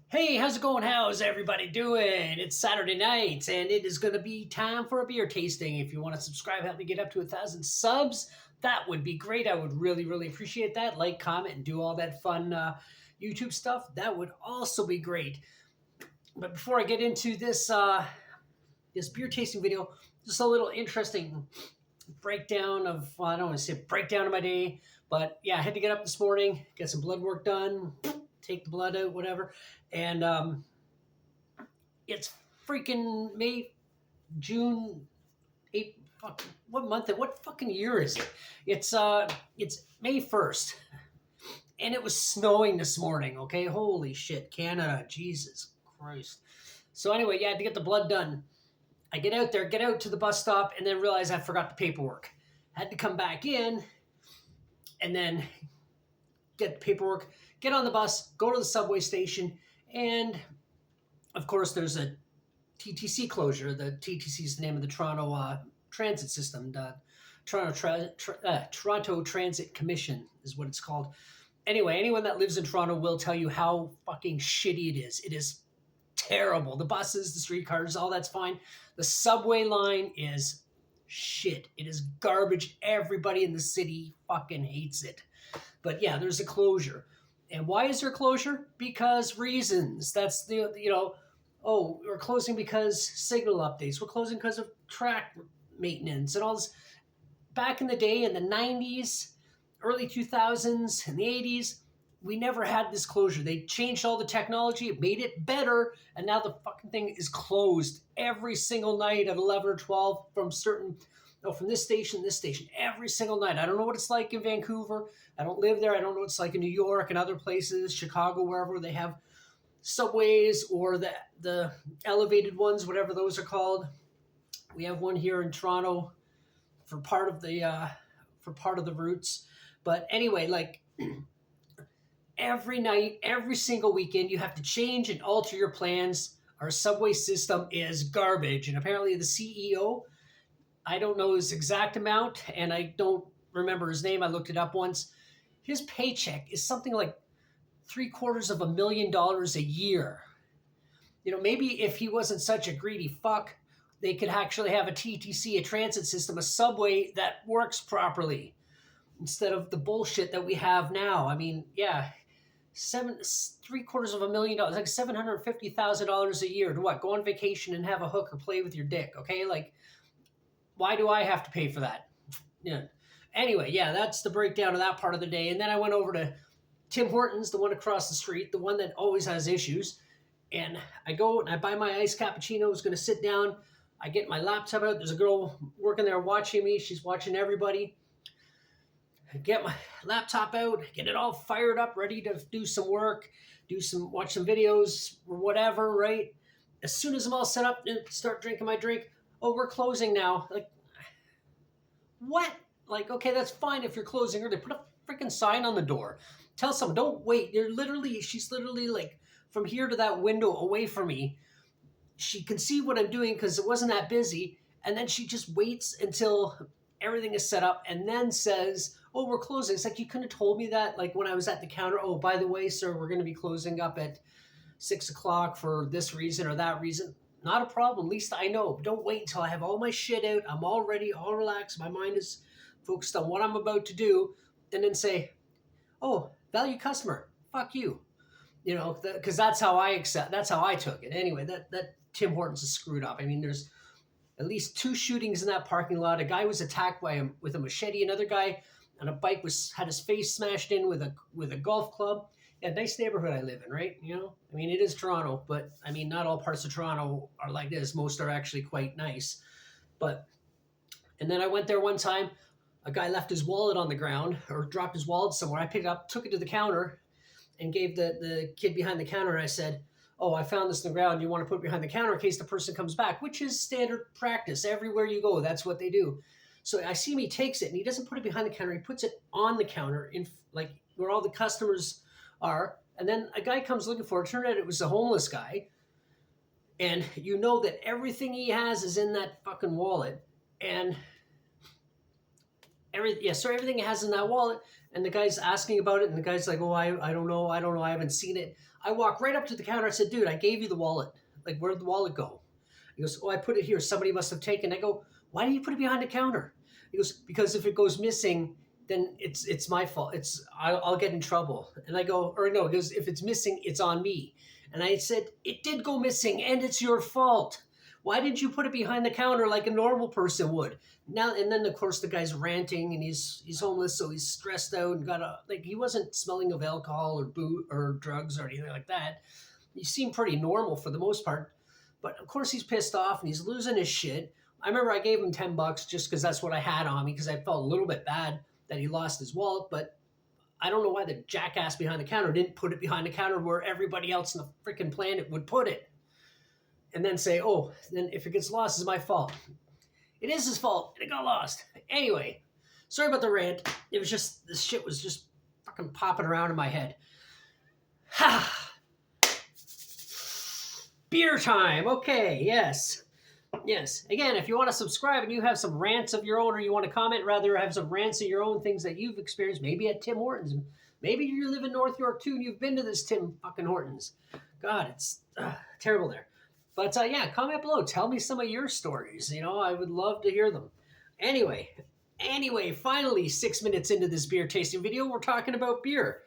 Hey, how's it going? How's everybody doing? It's Saturday night, and it is going to be time for a beer tasting. If you want to subscribe, help me get up to 1,000 subs. That would be great. I would really, really appreciate that. Like, comment, and do all that fun YouTube stuff. That would also be great. But before I get into this beer tasting video, just a little interesting breakdown of well, I don't want to say breakdown of my day, but yeah, I had to get up this morning, get some blood work done, take the blood out, whatever, and it's freaking June 8th. Fuck, what month? What fucking year is it? It's May 1st, and it was snowing this morning. Okay, holy shit, Canada, Jesus Christ. So anyway, yeah, I had to get the blood done. I get out there, get out to the bus stop, and then realize I forgot the paperwork. Had to come back in and then get the paperwork, get on the bus, go to the subway station, and of course there's a TTC closure. The TTC is the name of the Toronto transit system. The Toronto Transit Commission is what it's called. Anyway, anyone that lives in Toronto will tell you how fucking shitty it is. It is terrible. The buses, the streetcars, all that's fine. The subway line is shit. It is garbage. Everybody in the city fucking hates it. But yeah, there's a closure. And why is there closure? Because reasons. That's oh, we're closing because signal updates. We're closing because of track maintenance and all this. Back in the day, in the 90s, early 2000s, and the 80s, we never had this closure. They changed all the technology, it made it better, and now the fucking thing is closed every single night at 11 or 12 from this station, every single night. I don't know what it's like in Vancouver. I don't live there. I don't know what it's like in New York and other places, Chicago, wherever they have subways or the elevated ones, whatever those are called. We have one here in Toronto for part of the routes. But anyway, like every night, every single weekend, you have to change and alter your plans. Our subway system is garbage. And apparently the CEO, I don't know his exact amount, and I don't remember his name. I looked it up once. His paycheck is something like $750,000 a year. You know, maybe if he wasn't such a greedy fuck, they could actually have a TTC, a transit system, a subway that works properly instead of the bullshit that we have now. I mean, yeah, $750,000, like $750,000 a year to what? Go on vacation and have a hooker play with your dick, okay? Like, why do I have to pay for that? Yeah. Anyway, yeah, that's the breakdown of that part of the day. And then I went over to Tim Hortons, the one across the street, the one that always has issues. And I go and I buy my iced cappuccino. I was going to sit down. I get my laptop out. There's a girl working there watching me. She's watching everybody. I get my laptop out, get it all fired up, ready to do some work, watch some videos or whatever, right? As soon as I'm all set up and start drinking my drink, oh, we're closing now. Like, what? Like, okay, that's fine if you're closing early. Put a freaking sign on the door. Tell someone, don't wait. She's literally like from here to that window away from me. She can see what I'm doing because it wasn't that busy. And then she just waits until everything is set up and then says, oh, we're closing. It's like, you couldn't have told me that, like when I was at the counter. Oh, by the way, sir, we're going to be closing up at 6 o'clock for this reason or that reason. Not a problem. At least I know. Don't wait until I have all my shit out. I'm all ready, all relaxed. My mind is focused on what I'm about to do. And then say, oh, value customer, fuck you. You know, because that's how I took it. Anyway, that Tim Hortons is screwed up. I mean, there's at least 2 shootings in that parking lot. A guy was attacked with a machete. Another guy on a bike had his face smashed in with a golf club. Yeah, nice neighborhood I live in, right? You know, I mean, it is Toronto, but I mean, not all parts of Toronto are like this. Most are actually quite nice. And then I went there one time. A guy left his wallet on the ground or dropped his wallet somewhere. I picked it up, took it to the counter, and gave the kid behind the counter. And I said, oh, I found this on the ground. You want to put it behind the counter in case the person comes back, which is standard practice. Everywhere you go, that's what they do. So I see him, he takes it, and he doesn't put it behind the counter. He puts it on the counter in like where all the customers are. And then a guy comes looking for it. Turned out it was a homeless guy. And you know that everything he has is in that fucking wallet. And everything he has in that wallet. And the guy's asking about it. And the guy's like, oh, I don't know. I haven't seen it. I walk right up to the counter. I said, dude, I gave you the wallet. Like, where'd the wallet go? He goes, oh, I put it here. Somebody must have taken it. I go, why do you put it behind the counter? He goes, because if it goes missing, then it's my fault. I'll get in trouble. And I go, or no, because if it's missing, it's on me. And I said, it did go missing and it's your fault. Why didn't you put it behind the counter like a normal person would? Now and then, of course, the guy's ranting and he's homeless, so he's stressed out and he wasn't smelling of alcohol or booze or drugs or anything like that. He seemed pretty normal for the most part, but of course he's pissed off and he's losing his shit. I remember I gave him $10 just because that's what I had on me because I felt a little bit bad that he lost his wallet, but I don't know why the jackass behind the counter didn't put it behind the counter where everybody else in the freaking planet would put it. And then say, oh, then if it gets lost, it's my fault. It is his fault, and it got lost. Anyway, sorry about the rant. It was just, this shit was just fucking popping around in my head. Ha! Beer time. Okay, yes. Yes. Again, if you want to subscribe and you have some rants of your own or you want to comment, rather have some rants of your own, things that you've experienced, maybe at Tim Hortons. Maybe you live in North York too and you've been to this Tim fucking Hortons. God, it's terrible there. But yeah, comment below. Tell me some of your stories. You know, I would love to hear them. Anyway, finally 6 minutes into this beer tasting video, we're talking about beer.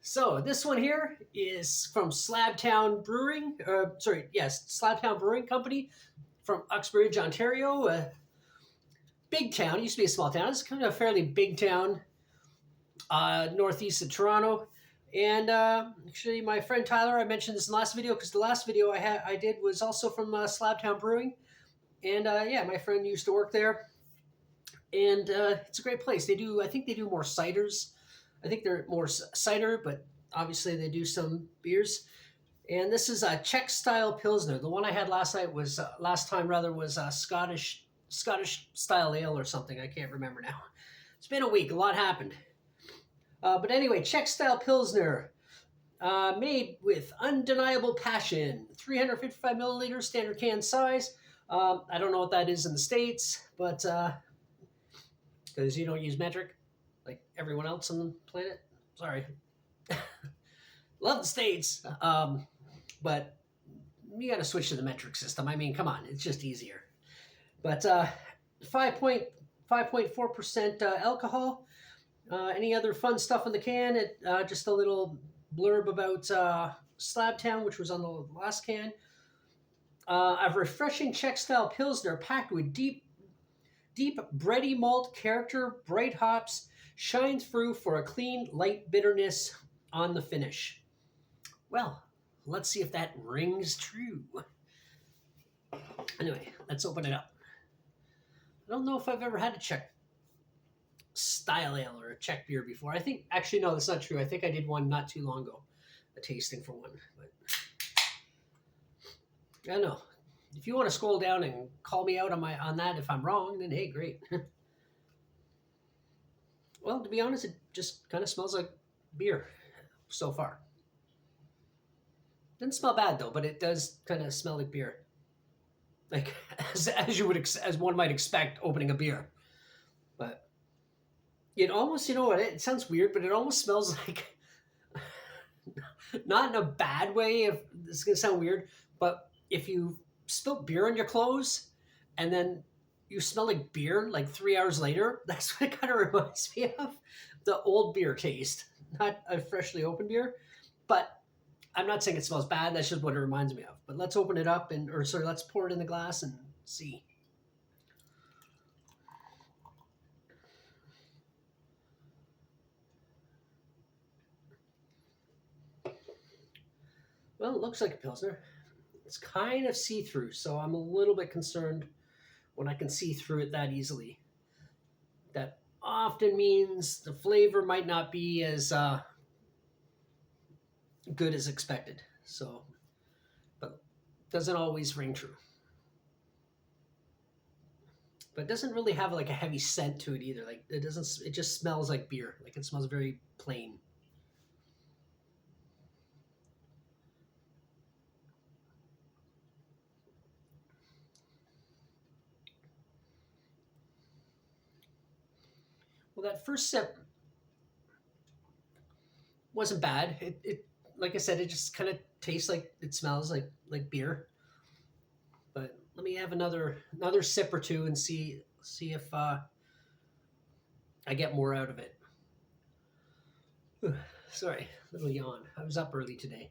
So this one here is from Slabtown Brewing. Slabtown Brewing Company from Uxbridge, Ontario. Big town. It used to be a small town. It's kind of a fairly big town, northeast of Toronto. And actually, my friend Tyler, I mentioned this in the last video because the last video I did was also from Slabtown Brewing. And yeah, my friend used to work there. And it's a great place. I think they do more ciders. I think they're more cider, but obviously they do some beers. And this is a Czech-style Pilsner. The one I had last time was Scottish-style ale or something. I can't remember now. It's been a week. A lot happened. But anyway, Czech-style Pilsner, made with undeniable passion. 355 milliliters, standard can size. I don't know what that is in the States, but because you don't use metric like everyone else on the planet. Sorry. Love the States, but you got to switch to the metric system. I mean, come on, it's just easier. But 5.4% alcohol. Any other fun stuff in the can? Just a little blurb about Slabtown, which was on the last can. A refreshing Czech-style Pilsner packed with deep bready malt character, bright hops, shine through for a clean, light bitterness on the finish. Well, let's see if that rings true. Anyway, let's open it up. I don't know if I've ever had a Czech-style ale or a Czech beer before. Actually, no, that's not true. I think I did one not too long ago, a tasting for one. But I don't know. If you want to scroll down and call me out on that if I'm wrong, then hey, great. Well, to be honest, it just kind of smells like beer so far. Doesn't smell bad though, but it does kind of smell like beer, like as one might expect opening a beer. But it almost, you know what? It sounds weird, but it almost smells like, not in a bad way. If this is gonna sound weird, but if you spill beer on your clothes and then you smell like beer like 3 hours later, that's what it kind of reminds me of. The old beer taste, not a freshly opened beer. But I'm not saying it smells bad. That's just what it reminds me of. But let's open it up let's pour it in the glass and see. Well, it looks like a Pilsner. It's kind of see-through, so I'm a little bit concerned when I can see through it that easily. That often means the flavor might not be as good as expected. So, but doesn't always ring true. But it doesn't really have like a heavy scent to it either. Like it just smells like beer. Like it smells very plain. Well, that first sip wasn't bad. like I said, it just kind of tastes like it smells like beer. But let me have another sip or two and see if I get more out of it. Sorry, little yawn. I was up early today.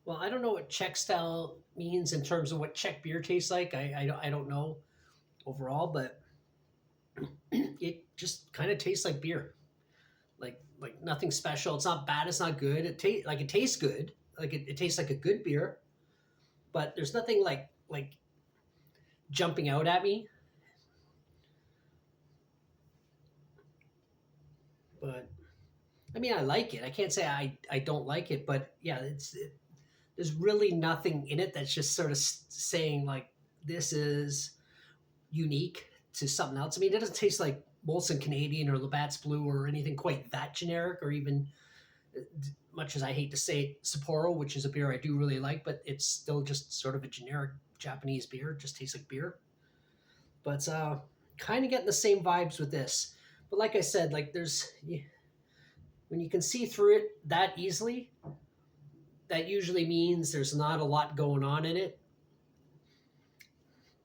Well, I don't know what Czech style means in terms of what Czech beer tastes like. I don't know overall, but it just kind of tastes like beer. Like nothing special. It's not bad. It's not good. It tastes good. Like it tastes like a good beer, but there's nothing like jumping out at me. But I mean, I like it. I can't say I don't like it, but yeah, there's really nothing in it that's just sort of saying like this is unique to something else. I mean, it doesn't taste like Molson Canadian or Labatt's Blue or anything quite that generic, or even much as I hate to say it, Sapporo, which is a beer I do really like, but it's still just sort of a generic Japanese beer. It just tastes like beer. But kind of getting the same vibes with this. But like I said, like when you can see through it that easily, that usually means there's not a lot going on in it.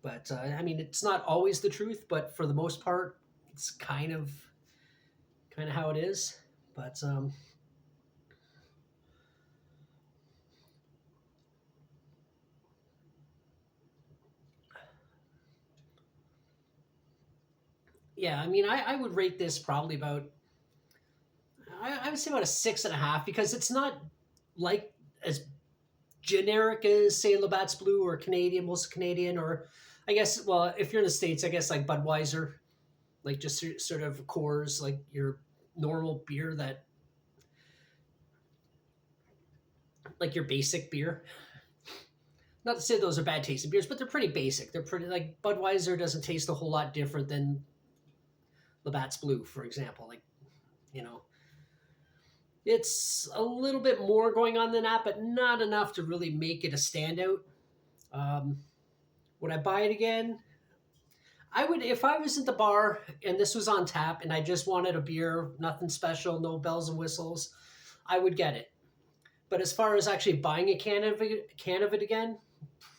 But I mean, it's not always the truth, but for the most part, it's kind of how it is. But yeah, I mean, I would rate this probably about I would say about a 6.5 because it's not like as generic as say Labatt's Blue or Canadian, most Canadian, or I guess well, if you're in the States, I guess like Budweiser, like just sort of Coors, like your normal beer that like your basic beer. Not to say those are bad tasting beers, but they're pretty basic. They're pretty like Budweiser doesn't taste a whole lot different than Labatt's Blue, for example. Like you know, it's a little bit more going on than that, but not enough to really make it a standout. Um, would I buy it again? I would if I was at the bar and this was on tap and I just wanted a beer, nothing special, no bells and whistles. I would get it. But as far as actually buying a can of it again,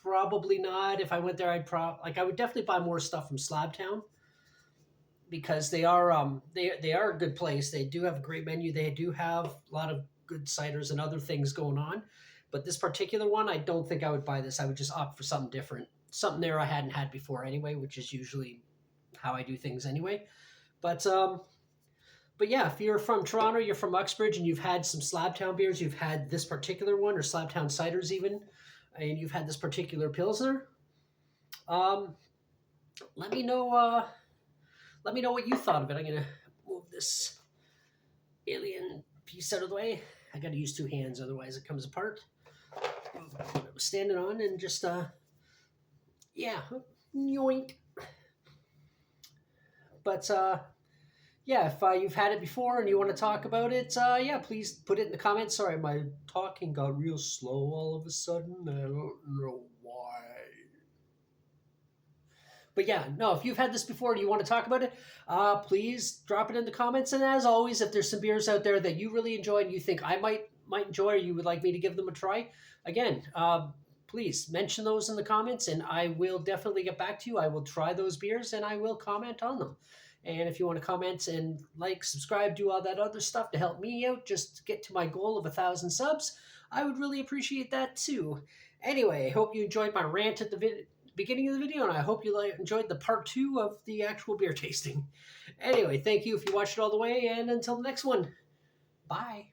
probably not. If I went there, I would definitely buy more stuff from Slabtown because they are a good place. They do have a great menu. They do have a lot of good ciders and other things going on. But this particular one, I don't think I would buy this. I would just opt for something different, something there I hadn't had before anyway, which is usually how I do things anyway. But but yeah, if you're from Toronto, you're from Uxbridge, and you've had some Slabtown beers, you've had this particular one, or Slabtown ciders even, and you've had this particular Pilsner, um, let me know. Let me know what you thought of it. I'm gonna move this alien piece out of the way. I gotta use two hands, otherwise it comes apart. I was standing on and just yeah, yoink. But yeah, if you've had it before and you want to talk about it, yeah, please put it in the comments. Sorry, my talking got real slow all of a sudden. I don't know why. But yeah, no, if you've had this before and you want to talk about it, please drop it in the comments. And as always, if there's some beers out there that you really enjoy and you think I might enjoy or you would like me to give them a try, again, please mention those in the comments and I will definitely get back to you. I will try those beers and I will comment on them. And if you want to comment and like, subscribe, do all that other stuff to help me out, just to get to my goal of 1,000 subs, I would really appreciate that too. Anyway, I hope you enjoyed my rant at the beginning of the video, and I hope you enjoyed the part 2 of the actual beer tasting. Anyway, thank you if you watched it all the way, and until the next one, bye.